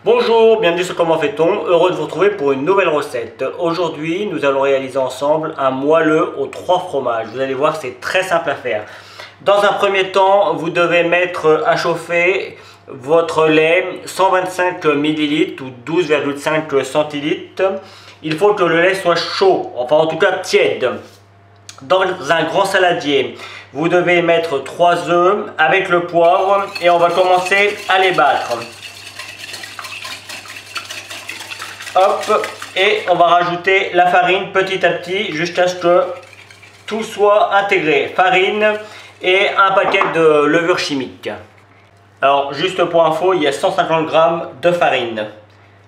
Bonjour, bienvenue sur Comment fait-on, heureux de vous retrouver pour une nouvelle recette. Aujourd'hui, nous allons réaliser ensemble un moelleux aux 3 fromages. Vous allez voir, c'est très simple à faire. Dans un premier temps, vous devez mettre à chauffer votre lait 125 ml ou 12,5 centilitres. Il faut que le lait soit chaud, enfin en tout cas tiède. Dans un grand saladier, vous devez mettre 3 œufs avec le poivre et on va commencer à les battre. Hop, et on va rajouter la farine petit à petit jusqu'à ce que tout soit intégré. Farine et un paquet de levure chimique. Alors juste pour info, il y a 150 g de farine.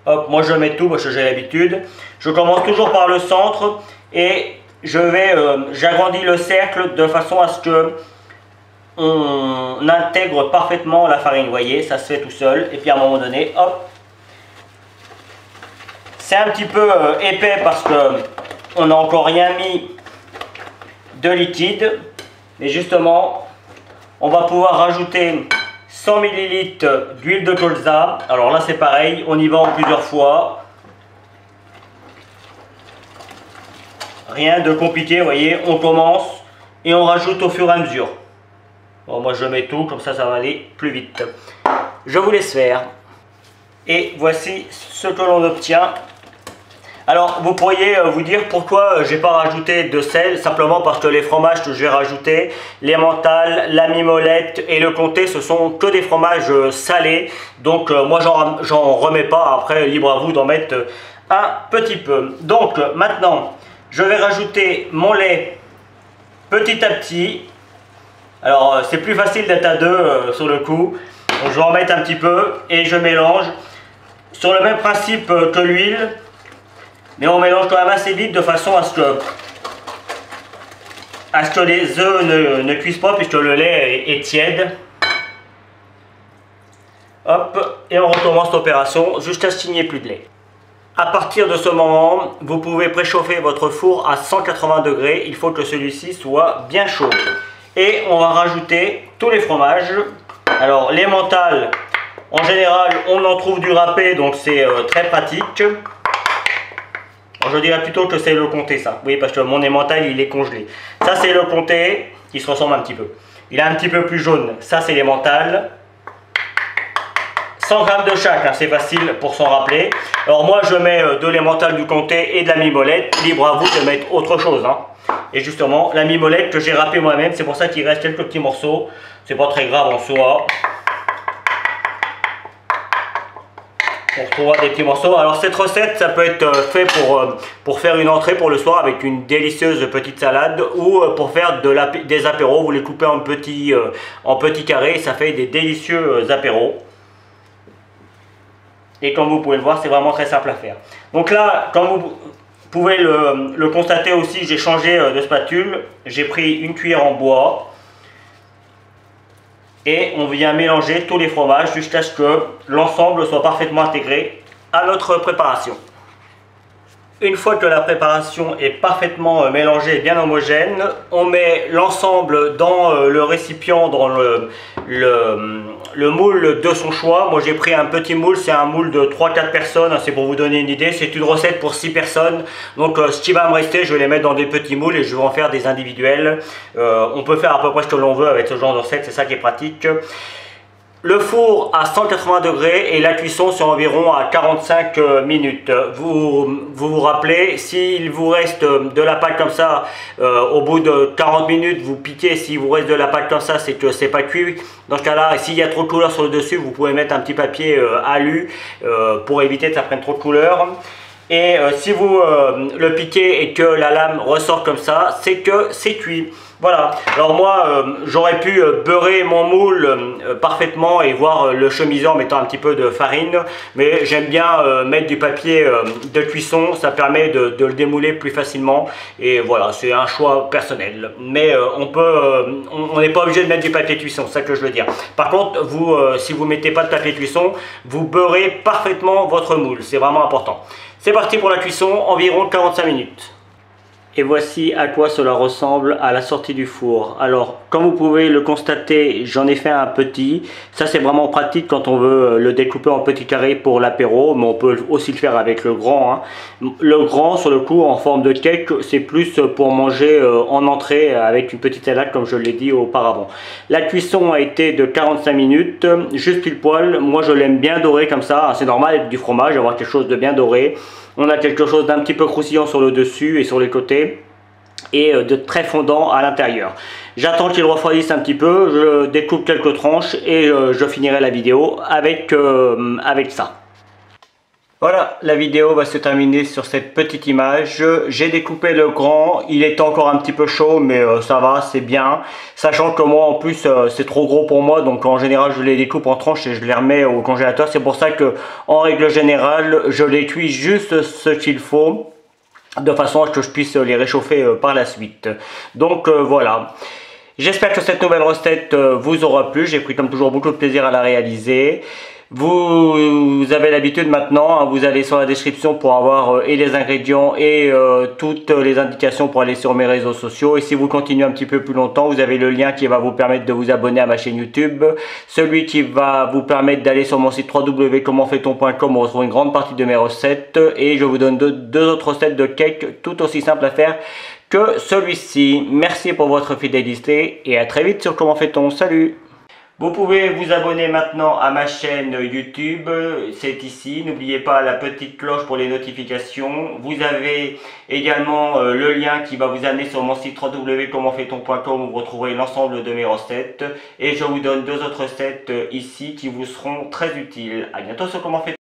Hop, moi je mets tout parce que j'ai l'habitude. Je commence toujours par le centre et j'agrandis le cercle de façon à ce que on intègre parfaitement la farine. Vous voyez, ça se fait tout seul. Et puis à un moment donné, hop. C'est un petit peu épais parce qu'on n'a encore rien mis de liquide. Mais justement, on va pouvoir rajouter 100 ml d'huile de colza. Alors là c'est pareil, on y va en plusieurs fois. Rien de compliqué, vous voyez, on commence et on rajoute au fur et à mesure. Bon, moi je mets tout, comme ça va aller plus vite. Je vous laisse faire. Et voici ce que l'on obtient. Alors vous pourriez vous dire pourquoi j'ai pas rajouté de sel, simplement parce que les fromages que je vais rajouter, l'emmental, la mimolette et le comté, ce sont que des fromages salés. Donc moi j'en remets pas, après libre à vous d'en mettre un petit peu. Donc maintenant je vais rajouter mon lait petit à petit. Alors c'est plus facile d'être à deux sur le coup. Donc, je vais en mettre un petit peu et je mélange sur le même principe que l'huile. Mais on mélange quand même assez vite de façon à ce que les œufs ne cuisent pas puisque le lait est tiède. Hop, et on recommence l'opération jusqu'à ce qu'il n'y ait plus de lait. À partir de ce moment, vous pouvez préchauffer votre four à 180 degrés. Il faut que celui-ci soit bien chaud. Et on va rajouter tous les fromages. Alors l'emmental, en général, on en trouve du râpé, donc c'est très pratique. Alors, je dirais plutôt que c'est le comté ça, oui, parce que mon emmental il est congelé. Ça c'est le comté, qui se ressemble un petit peu. Il est un petit peu plus jaune, ça c'est l'emmental. 100 g de chaque, hein, c'est facile pour s'en rappeler. Alors moi je mets de l'emmental, du comté et de la mimolette, libre à vous de mettre autre chose. Hein. Et justement la mimolette que j'ai râpée moi-même, c'est pour ça qu'il reste quelques petits morceaux. C'est pas très grave en soi. On retrouvera des petits morceaux. Alors cette recette, ça peut être fait pour faire une entrée pour le soir avec une délicieuse petite salade ou pour faire des apéros. Vous les coupez en petits carrés, ça fait des délicieux apéros. Et comme vous pouvez le voir, c'est vraiment très simple à faire. Donc là, comme vous pouvez le constater aussi, j'ai changé de spatule. J'ai pris une cuillère en bois. Et on vient mélanger tous les fromages jusqu'à ce que l'ensemble soit parfaitement intégré à notre préparation. Une fois que la préparation est parfaitement mélangée et bien homogène, on met l'ensemble dans le récipient, dans le moule de son choix. Moi j'ai pris un petit moule, c'est un moule de 3-4 personnes, c'est pour vous donner une idée. C'est une recette pour 6 personnes, donc ce qui va me rester, je vais les mettre dans des petits moules et je vais en faire des individuels. On peut faire à peu près ce que l'on veut avec ce genre de recette, c'est ça qui est pratique. Le four à 180 degrés et la cuisson sur environ à 45 minutes. Vous rappelez, s'il vous reste de la pâte comme ça, au bout de 40 minutes, vous piquez. S'il vous reste de la pâte comme ça, c'est que c'est pas cuit. Dans ce cas-là, s'il y a trop de couleur sur le dessus, vous pouvez mettre un petit papier alu pour éviter que ça prenne trop de couleur. Et si vous le piquez et que la lame ressort comme ça, c'est que c'est cuit. Voilà, alors moi j'aurais pu beurrer mon moule parfaitement et voir le chemiser en mettant un petit peu de farine, mais j'aime bien mettre du papier de cuisson, ça permet de le démouler plus facilement et voilà, c'est un choix personnel. Mais on n'est pas obligé de mettre du papier de cuisson, c'est ça que je veux dire. Par contre, vous, si vous ne mettez pas de papier de cuisson, vous beurrez parfaitement votre moule, c'est vraiment important. C'est parti pour la cuisson, environ 45 minutes. Et voici à quoi cela ressemble à la sortie du four. Alors, comme vous pouvez le constater, j'en ai fait un petit. Ça, c'est vraiment pratique quand on veut le découper en petits carrés pour l'apéro, mais on peut aussi le faire avec le grand, hein. Le grand, sur le coup, en forme de cake, c'est plus pour manger en entrée avec une petite salade, comme je l'ai dit auparavant. La cuisson a été de 45 minutes, juste pile poil. Moi, je l'aime bien doré comme ça. C'est normal avec du fromage, avoir quelque chose de bien doré. On a quelque chose d'un petit peu croustillant sur le dessus et sur les côtés et de très fondant à l'intérieur. J'attends qu'il refroidisse un petit peu, je découpe quelques tranches et je finirai la vidéo avec ça. Voilà, la vidéo va se terminer sur cette petite image. J'ai découpé le grand, il est encore un petit peu chaud, mais ça va, c'est bien. Sachant que moi, en plus, c'est trop gros pour moi, donc en général, je les découpe en tranches et je les remets au congélateur. C'est pour ça que, en règle générale, je les cuis juste ce qu'il faut, de façon à ce que je puisse les réchauffer par la suite. Donc voilà. J'espère que cette nouvelle recette vous aura plu. J'ai pris comme toujours beaucoup de plaisir à la réaliser. Vous avez l'habitude maintenant, hein, vous allez sur la description pour avoir et les ingrédients et toutes les indications pour aller sur mes réseaux sociaux. Et si vous continuez un petit peu plus longtemps, vous avez le lien qui va vous permettre de vous abonner à ma chaîne YouTube. Celui qui va vous permettre d'aller sur mon site www.commentfaiton.com où on retrouve une grande partie de mes recettes. Et je vous donne deux autres recettes de cake tout aussi simples à faire que celui-ci. Merci pour votre fidélité et à très vite sur Comment fait-on. Salut! Vous pouvez vous abonner maintenant à ma chaîne YouTube, c'est ici. N'oubliez pas la petite cloche pour les notifications. Vous avez également le lien qui va vous amener sur mon site www.commentfaiton.com où vous retrouverez l'ensemble de mes recettes. Et je vous donne deux autres recettes ici qui vous seront très utiles. À bientôt sur Comment fait-on.